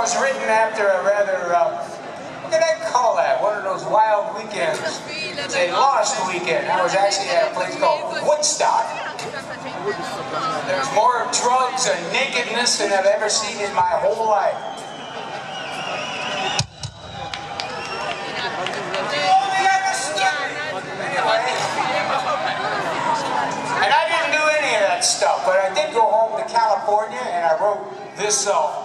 was written after a rather, what can I call that? One of those wild weekends. It's a lost weekend. I was actually at a place called Woodstock. There's more drugs and nakedness than I've ever seen in my whole life. And I didn't do any of that stuff, but I did go home to California and I wrote this song.